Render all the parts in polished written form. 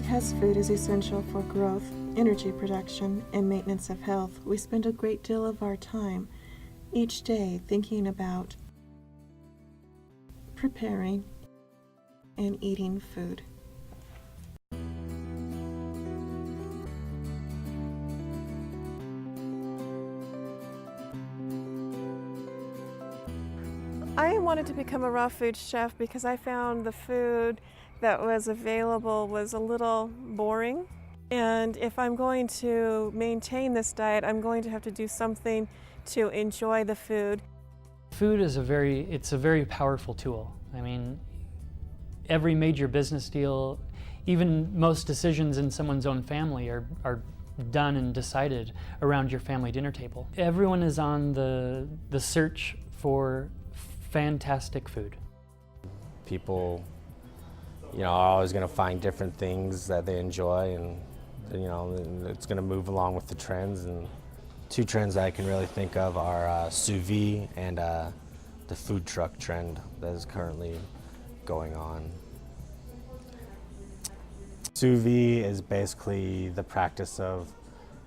Because food is essential for growth, energy production, and maintenance of health, we spend a great deal of our time each day thinking about preparing and eating food. I wanted to become a raw food chef because I found the food that was available was a little boring. And if I'm going to maintain this diet, I'm going to have to do something to enjoy the food. Food is a very powerful tool. I mean, every major business deal, even most decisions in someone's own family are done and decided around your family dinner table. Everyone is on the search for fantastic food. People, are always going to find different things that they enjoy, and it's going to move along with the trends. And two trends that I can really think of are sous vide and the food truck trend that is currently going on. Sous vide is basically the practice of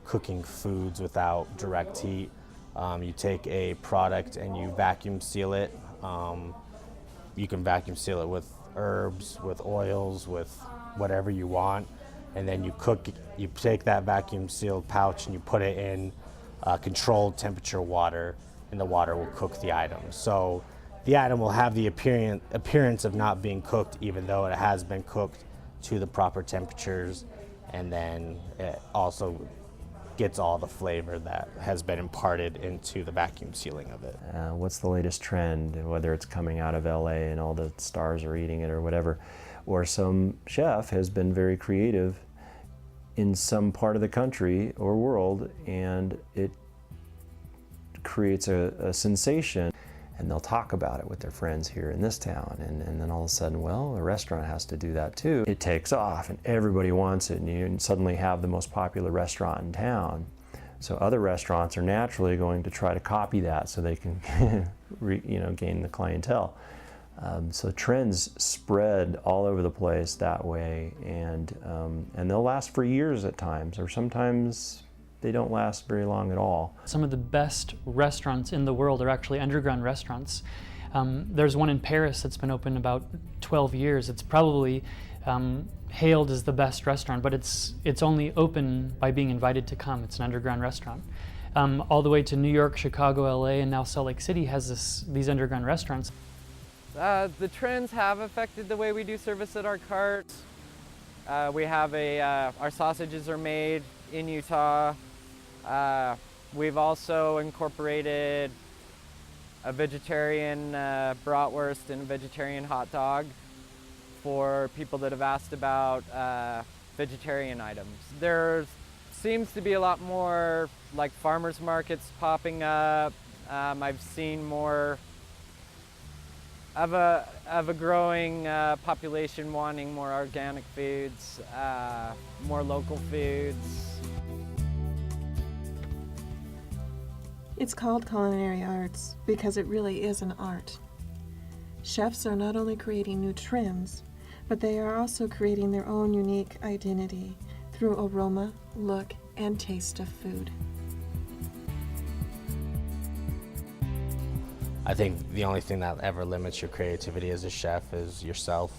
cooking foods without direct heat. You take a product and you vacuum seal it. You can vacuum seal it with herbs, with oils, with whatever you want, and then you cook. You take that vacuum sealed pouch and you put it in controlled temperature water, and the water will cook the item. So the item will have the appearance of not being cooked, even though it has been cooked to the proper temperatures, and then it also gets all the flavor that has been imparted into the vacuum sealing of it. What's the latest trend, whether it's coming out of LA and all the stars are eating it or whatever, or some chef has been very creative in some part of the country or world, and it creates a sensation, and they'll talk about it with their friends here in this town, and then all of a sudden, well, a restaurant has to do that too. It takes off and everybody wants it, and you suddenly have the most popular restaurant in town. So other restaurants are naturally going to try to copy that so they can gain the clientele. So trends spread all over the place that way, and they'll last for years at times, or sometimes they don't last very long at all. Some of the best restaurants in the world are actually underground restaurants. There's one in Paris that's been open about 12 years. It's probably hailed as the best restaurant, but it's only open by being invited to come. It's an underground restaurant. All the way to New York, Chicago, LA, and now Salt Lake City has these underground restaurants. The trends have affected the way we do service at our carts. We have our sausages are made in Utah. We've also incorporated a vegetarian bratwurst and a vegetarian hot dog for people that have asked about vegetarian items. There seems to be a lot more like farmers markets popping up. I've seen more of a growing population wanting more organic foods, more local foods. It's called culinary arts because it really is an art. Chefs are not only creating new trends, but they are also creating their own unique identity through aroma, look, and taste of food. I think the only thing that ever limits your creativity as a chef is yourself.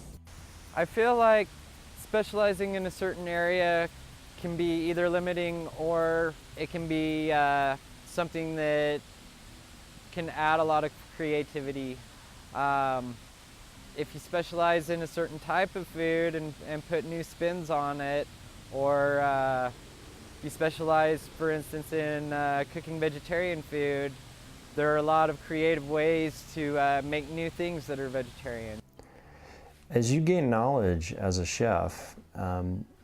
I feel like specializing in a certain area can be either limiting or it can be something that can add a lot of creativity. If you specialize in a certain type of food and put new spins on it, or you specialize, for instance, in cooking vegetarian food, there are a lot of creative ways to make new things that are vegetarian. As you gain knowledge as a chef,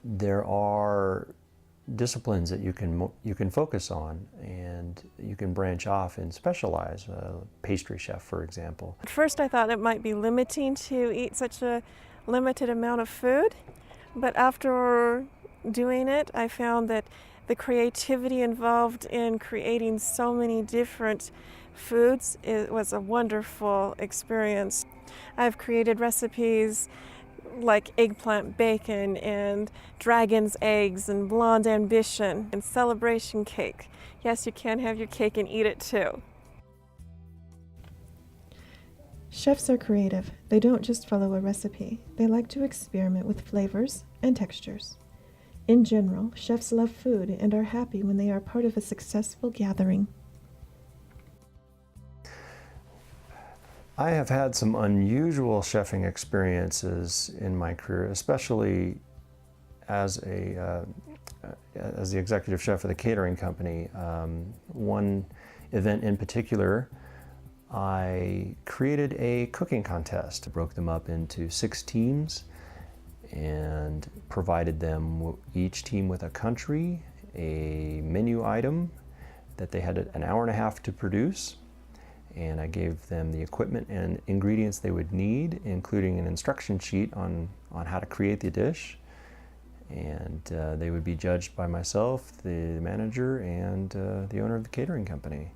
there are disciplines that you can focus on, and you can branch off and specialize. Pastry chef, for example. At first I thought it might be limiting to eat such a limited amount of food, but after doing it, I found that the creativity involved in creating so many different foods, it was a wonderful experience. I've created recipes like eggplant bacon and dragon's eggs and blonde ambition and celebration cake. Yes, you can have your cake and eat it too. Chefs are creative. They don't just follow a recipe. They like to experiment with flavors and textures. In general, chefs love food and are happy when they are part of a successful gathering. I have had some unusual chefing experiences in my career, especially as the executive chef of the catering company. One event in particular, I created a cooking contest. I broke them up into 6 teams and provided them, each team, with a country, a menu item that they had an hour and a half to produce, and I gave them the equipment and ingredients they would need, including an instruction sheet on how to create the dish. And they would be judged by myself, the manager, and the owner of the catering company.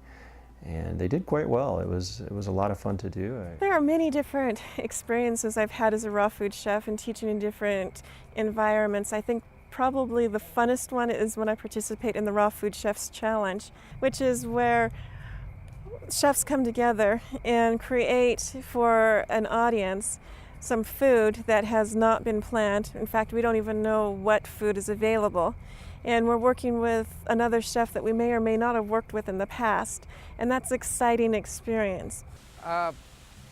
And they did quite well. It was a lot of fun to do. There are many different experiences I've had as a raw food chef and teaching in different environments. I think probably the funnest one is when I participate in the Raw Food Chefs Challenge, which is where chefs come together and create for an audience some food that has not been planned. In fact, we don't even know what food is available. And we're working with another chef that we may or may not have worked with in the past. And that's an exciting experience.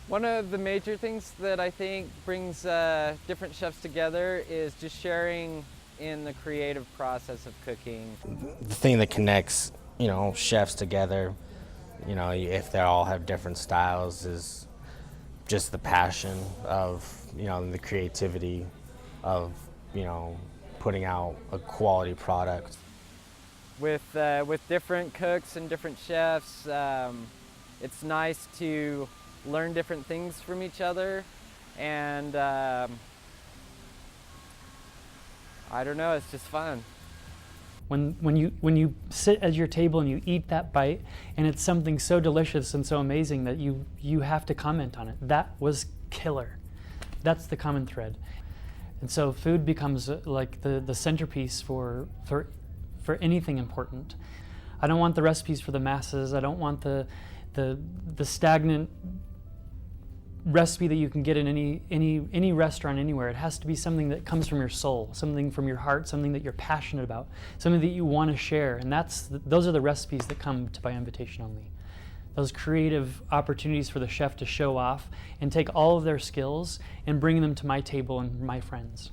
One of the major things that I think brings different chefs together is just sharing in the creative process of cooking. The thing that connects, chefs together, if they all have different styles, is just the passion of, the creativity of, putting out a quality product. With different cooks and different chefs, it's nice to learn different things from each other, and I don't know, it's just fun. When you sit at your table and you eat that bite, and it's something so delicious and so amazing that you have to comment on it. That was killer. That's the common thread. And so food becomes like the centerpiece for anything important. I don't want the recipes for the masses. I don't want the stagnant recipe that you can get in any restaurant anywhere. It has to be something that comes from your soul, something from your heart, something that you're passionate about, something that you want to share. And those are the recipes that come to By Invitation Only. Those creative opportunities for the chef to show off and take all of their skills and bring them to my table and my friends.